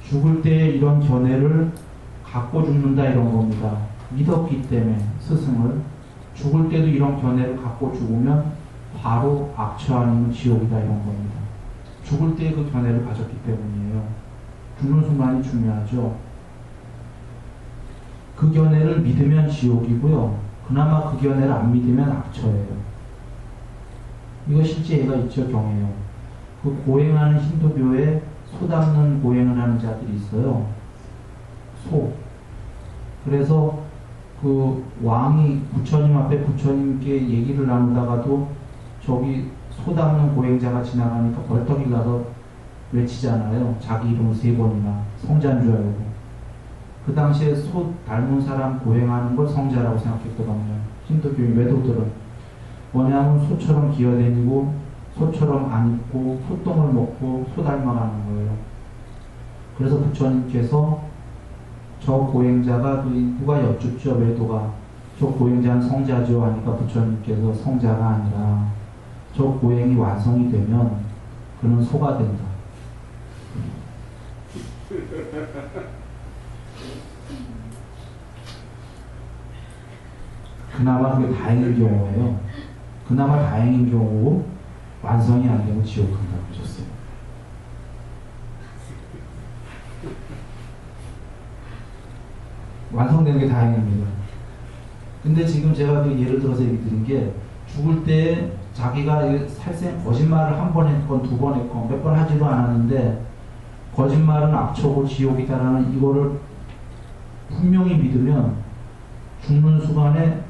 죽을 때 이런 견해를 갖고 죽는다 이런 겁니다. 믿었기 때문에 스승을, 죽을 때도 이런 견해를 갖고 죽으면 바로 악처 아니면 지옥이다 이런 겁니다. 죽을 때 그 견해를 가졌기 때문이에요. 죽는 순간이 중요하죠. 그 견해를 믿으면 지옥이고요. 그나마 그 견해를 안 믿으면 악처예요. 이거 실제 예가 있죠, 경에요. 그 고행하는 힌두교에 소 닮는 고행을 하는 자들이 있어요. 소. 그래서 그 왕이 부처님 앞에 부처님께 얘기를 나누다가도 저기 소 닮는 고행자가 지나가니까 벌떡 일어나서 외치잖아요. 자기 이름을 3번이나 성자인 줄 알고. 그 당시에 소 닮은 사람 고행하는 걸 성자라고 생각했거든요. 힌두교인 외도들은. 뭐냐면 소처럼 기어다니고 소처럼 안 입고 소똥을 먹고 소 닮아가는 거예요. 그래서 부처님께서 저 고행자가, 누가 여쭙죠, 외도가. 저 고행자는 성자죠 하니까 부처님께서 성자가 아니라 저 고행이 완성이 되면 그는 소가 된다. 그나마 그게 다행인 경우예요. 그나마 다행인 경우 완성이 안 되면 지옥 간다고 하셨어요. 완성되는 게 다행입니다. 근데 지금 제가 그 예를 들어서 얘기 드린 게, 죽을 때 자기가 살생 거짓말을 한 번 했건 두 번 했건 몇 번 하지도 않았는데 거짓말은 악처고 지옥이다라는 이거를 분명히 믿으면 죽는 순간에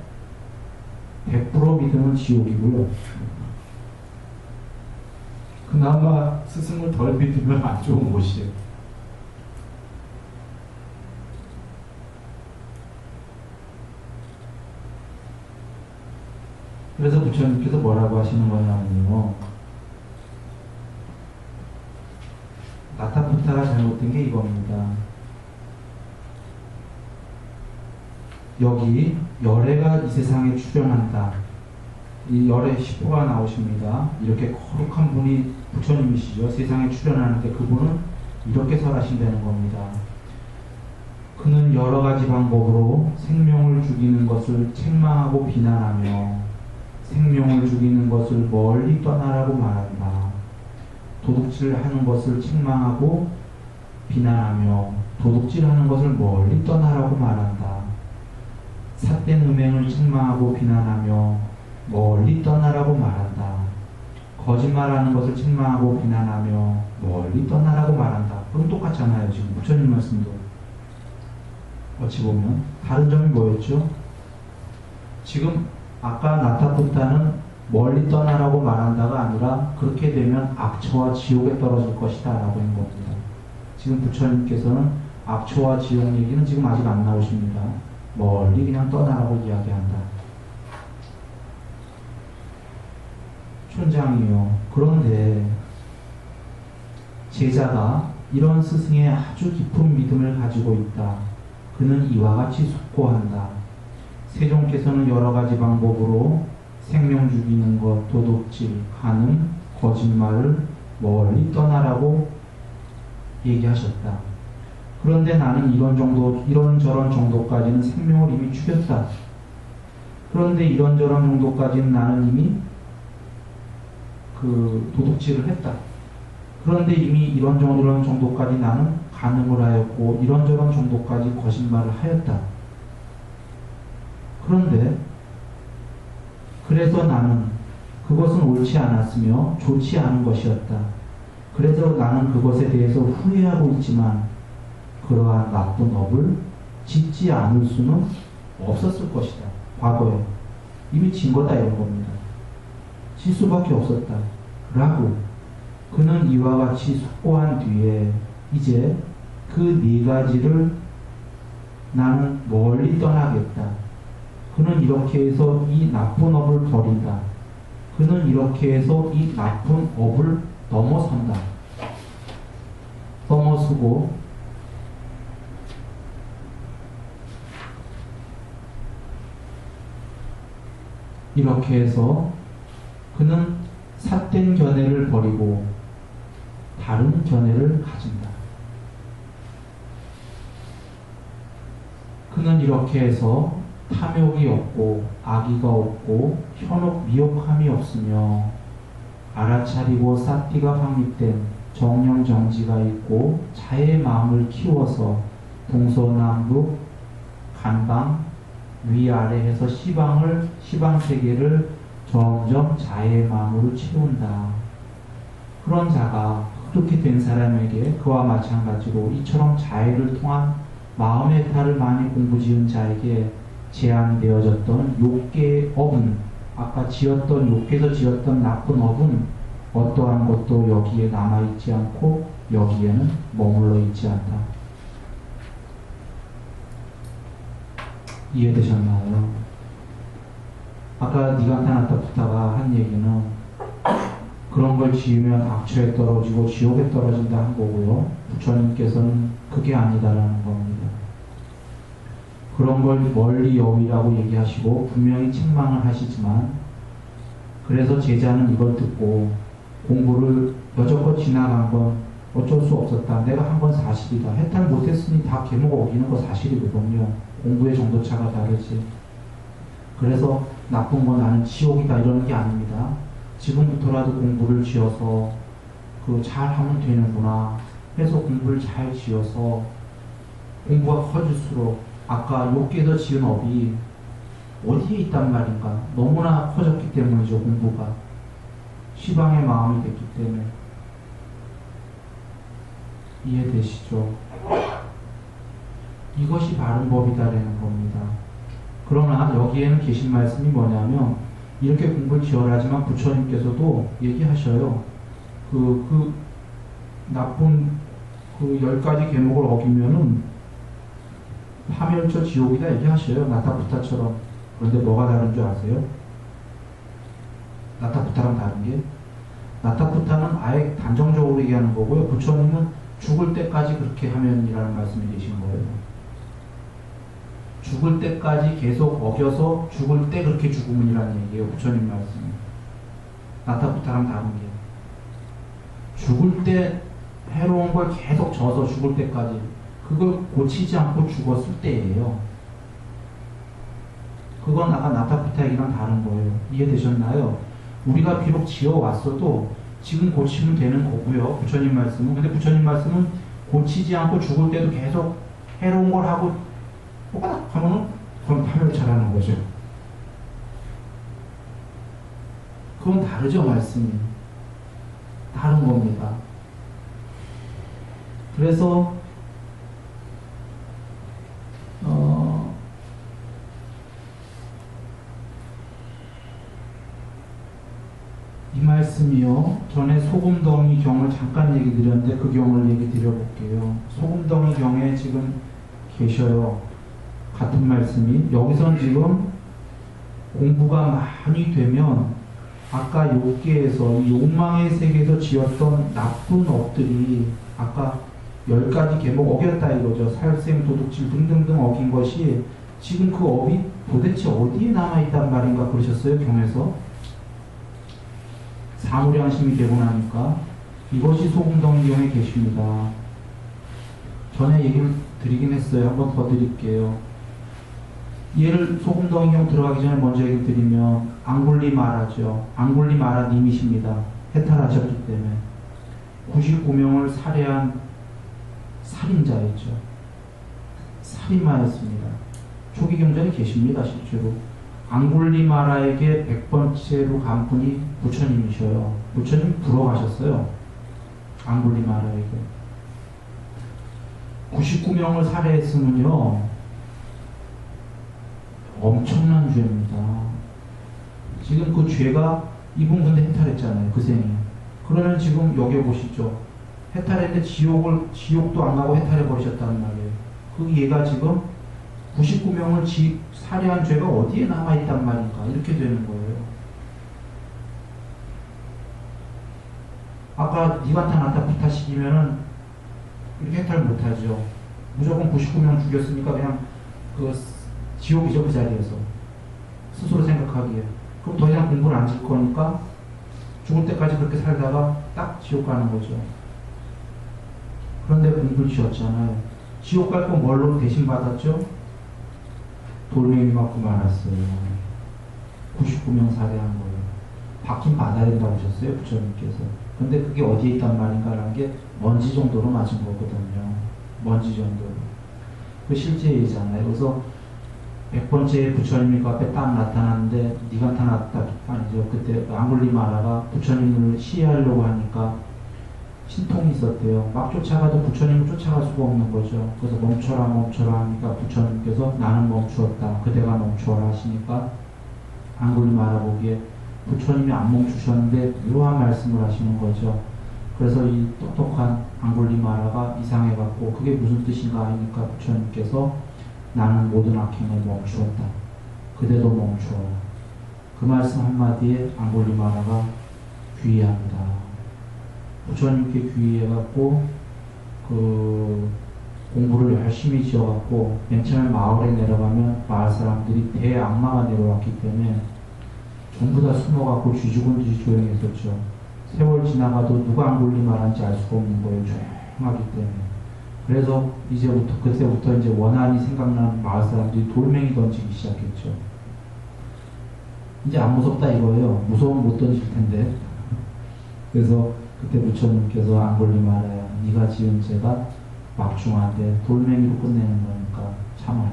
100% 믿으면 지옥이고요. 그나마 스승을 덜 믿으면 안 좋은 곳이에요. 그래서 부처님께서 뭐라고 하시는 거냐면요, 나타부타가 잘못된 게 이겁니다. 여기 열애가 이 세상에 출현한다. 이 열애 10호가 나오십니다. 이렇게 거룩한 분이 부처님이시죠. 세상에 출현하는데 그분은 이렇게 설하신다는 겁니다. 그는 여러 가지 방법으로 생명을 죽이는 것을 책망하고 비난하며 생명을 죽이는 것을 멀리 떠나라고 말한다. 도둑질하는 것을 책망하고 비난하며 도둑질하는 것을 멀리 떠나라고 말한다. 삿된 음행을 책망하고 비난하며 멀리 떠나라고 말한다. 거짓말하는 것을 책망하고 비난하며 멀리 떠나라고 말한다. 그럼 똑같잖아요. 지금 부처님 말씀도 어찌 보면 다른 점이 뭐였죠? 지금 아까 나타부타는 멀리 떠나라고 말한다가 아니라 그렇게 되면 악처와 지옥에 떨어질 것이다 라고 하는 겁니다. 지금 부처님께서는 악처와 지옥 얘기는 지금 아직 안 나오십니다. 멀리 그냥 떠나라고 이야기한다. 촌장이요. 그런데 제자가 이런 스승의 아주 깊은 믿음을 가지고 있다. 그는 이와 같이 숙고한다. 세종께서는 여러 가지 방법으로 생명 죽이는 것, 도둑질, 간음, 거짓말을 멀리 떠나라고 얘기하셨다. 그런데 나는 이런저런 정도까지는 생명을 이미 죽였다. 그런데 이런저런 정도까지는 나는 이미 도둑질을 했다. 그런데 이미 이런 정도까지 나는 간음을 하였고 이런저런 정도까지 거짓말을 하였다. 그런데 그래서 나는 그것은 옳지 않았으며 좋지 않은 것이었다. 그래서 나는 그것에 대해서 후회하고 있지만 그러한 나쁜 업을 짓지 않을 수는 없었을 것이다. 과거에 이미 진 거다 이런 겁니다. 질 수밖에 없었다. 라고 그는 이와 같이 숙고한 뒤에 이제 그 네 가지를 나는 멀리 떠나겠다. 그는 이렇게 해서 이 나쁜 업을 버린다. 그는 이렇게 해서 이 나쁜 업을 넘어선다. 넘어서고 이렇게 해서 그는 삿된 견해를 버리고 다른 견해를 가진다. 그는 이렇게 해서 탐욕이 없고 악의가 없고 현혹 미혹함이 없으며 알아차리고 삿띠가 확립된 정령정지가 있고 자의 마음을 키워서 동서남북 간방 위아래 해서 시방세계를 점점 자의 마음으로 채운다. 그런 자가 그렇게 된 사람에게 그와 마찬가지로 이처럼 자해를 통한 마음의 탈을 많이 공부지은 자에게 제한되어졌던 욕계의 업은 아까 욕계에서 지었던 나쁜 업은 어떠한 것도 여기에 남아있지 않고 여기에는 머물러 있지 않다. 이해되셨나요? 아까 니간타나타부타가 한 얘기는 그런 걸 지으면 악처에 떨어지고 지옥에 떨어진다 한 거고요. 부처님께서는 그게 아니다라는 겁니다. 그런 걸 멀리 여위라고 얘기하시고 분명히 책망을 하시지만 그래서 제자는 이걸 듣고 공부를 여적껏 지나간 건 어쩔 수 없었다. 내가 한 건 사실이다. 해탈 못했으니 다 계목 어기는 거 사실이거든요. 공부의 정도차가 다르지. 그래서 나쁜 건 나는 지옥이다 이러는 게 아닙니다. 지금부터라도 공부를 지어서 잘하면 되는구나 해서 공부를 잘 지어서 공부가 커질수록 아까 욕계에서 지은 업이 어디에 있단 말인가 너무나 커졌기 때문이죠. 공부가 시방의 마음이 됐기 때문에. 이해되시죠? 이것이 바른 법이다라는 겁니다. 그러나 여기에는 계신 말씀이 뭐냐면 이렇게 공부를 지어라 하지만 부처님께서도 얘기하셔요. 나쁜 10가지 계목을 어기면은 파멸처 지옥이다 얘기하셔요. 나타부타처럼. 그런데 뭐가 다른 줄 아세요? 나타부타랑 다른 게 나타부타는 아예 단정적으로 얘기하는 거고요. 부처님은 죽을 때까지 그렇게 하면이라는 말씀이 되신 거예요. 죽을 때까지 계속 어겨서 죽을 때 그렇게 죽으면이라는 얘기예요. 부처님 말씀이. 나타부타랑 다른 게 죽을 때 해로운 걸 계속 져서 죽을 때까지 그걸 고치지 않고 죽었을 때예요. 그건 아까 나타부타 얘기랑 다른 거예요. 이해되셨나요? 우리가 비록 지어왔어도 지금 고치면 되는 거고요. 부처님 말씀은. 근데 부처님 말씀은 고치지 않고 죽을 때도 계속 해로운 걸 하고 꼬까닥 하면은 그건 파멸차라는 거죠. 그건 다르죠. 말씀이. 다른 겁니다. 그래서 이번에는요, 전에 소금덩이 경을 잠깐 얘기 드렸는데 그 경을 얘기 드려볼게요. 소금덩이 경에 지금 계셔요. 같은 말씀이. 여기선 지금 공부가 많이 되면 아까 욕계에서 이 욕망의 세계에서 지었던 나쁜 업들이 아까 10가지 계목 어겼다 이거죠. 살생, 도둑질 등등등 어긴 것이 지금 그 업이 도대체 어디에 남아있단 말인가 그러셨어요. 경에서. 사무량심이 되고 나니까 이것이 소금덩이 경에 계십니다. 전에 얘기를 드리긴 했어요. 한 번 더 드릴게요. 얘를 소금덩이 경 들어가기 전에 먼저 얘기를 드리면 앙굴리마라죠. 앙굴리마라 님이십니다. 해탈하셨기 때문에 99명을 살해한 살인자였죠. 살인마였습니다. 초기 경전에 계십니다. 실제로. 앙굴리마라에게 100번째로 간 분이 부처님이셔요. 부처님 불어가셨어요. 앙굴리마라에게. 99명을 살해했으면요. 엄청난 죄입니다. 지금 그 죄가 이분 근데 해탈했잖아요. 그 생에. 그러면 지금 여기 보시죠. 해탈했는데 지옥도 안 가고 해탈해버리셨다는 말이에요. 그 얘가 지금 99명을 살해한 죄가 어디에 남아있단 말인가 이렇게 되는 거예요. 아까 니가타 나타 피타식이면은 이렇게 해탈 못하죠. 무조건 99명 죽였으니까 그냥 그 지옥이죠. 그 자리에서 스스로 생각하기에. 그럼 더 이상 공부를 안 질 거니까 죽을 때까지 그렇게 살다가 딱 지옥 가는 거죠. 그런데 공부를 지었잖아요. 지옥 갈 거 뭘로 대신 받았죠? 돌멩이 맞고 말았어요. 99명 살해한 거예요. 받긴 받아야 된다고 하셨어요. 부처님께서. 근데 그게 어디에 있단 말인가라는 게 먼지 정도로 맞은 거거든요. 먼지 정도로. 그 실제 얘기잖아요. 그래서 100번째 부처님이 그 앞에 딱 나타났는데 니가 나타났다 아니죠. 그때 앙굴리마라가 부처님을 시해하려고 하니까 신통이 있었대요. 막 쫓아가도 부처님을 쫓아갈 수가 없는 거죠. 그래서 멈춰라 멈춰라 하니까 부처님께서 나는 멈추었다. 그대가 멈추어라 하시니까 앙굴리마라 보기에 부처님이 안 멈추셨는데 묘한 말씀을 하시는 거죠. 그래서 이 똑똑한 앙굴리마라가 이상해갖고 그게 무슨 뜻인가 하니까 부처님께서 나는 모든 악행을 멈추었다. 그대도 멈추어라. 그 말씀 한마디에 앙굴리마라가 귀의합니다. 부처님께 귀의해갖고 그 공부를 열심히 지어갖고 맨 처음에 마을에 내려가면 마을 사람들이 대악마가 내려왔기 때문에 전부 다 숨어갖고 쥐 죽은 듯이 조용했었죠. 세월 지나가도 누가 앙굴리마라인지 알 수가 없는 거예요. 조용하기 때문에. 그래서 그때부터 이제 원한이 생각나는 마을 사람들이 돌멩이 던지기 시작했죠. 이제 안 무섭다 이거예요. 무서우면 못 던질 텐데. 그래서 그때 부처님께서 앙굴리마라야, 네가 지은 죄가 막중한데 돌멩이로 끝내는 거니까 참아라.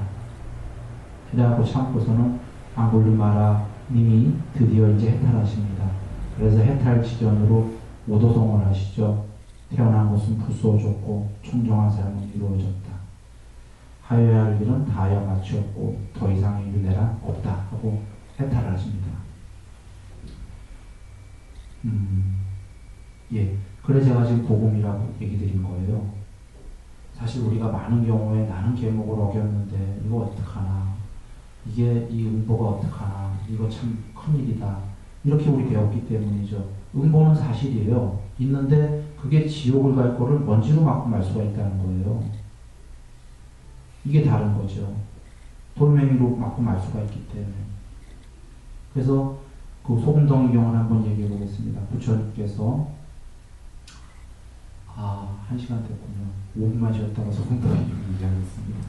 그래갖고 참고서는 앙굴리마라 님이 드디어 이제 해탈하십니다. 그래서 해탈 지전으로 오도성을 하시죠. 태어난 곳은 부수어졌고 청정한 삶은 이루어졌다. 하여야 할 일은 다하여 마치었고 더 이상의 윤회란 없다 하고 해탈을 하십니다. 예. 그래서 제가 지금 복음이라고 얘기 드린 거예요. 사실 우리가 많은 경우에 나는 계목을 어겼는데 이거 어떡하나, 이게 이 응보가 어떡하나, 이거 참 큰일이다, 이렇게 우리 배웠기 때문이죠. 응보는 사실이에요. 있는데 그게 지옥을 갈 거를 먼지로 맞고 말 수가 있다는 거예요. 이게 다른 거죠. 돌멩이로 맞고 말 수가 있기 때문에. 그래서 그 소금덩이 경을 한번 얘기해 보겠습니다. 부처님께서 1시간 됐군요. 5분만 쉬었다가 소금덩이 경 얘기하겠습니다.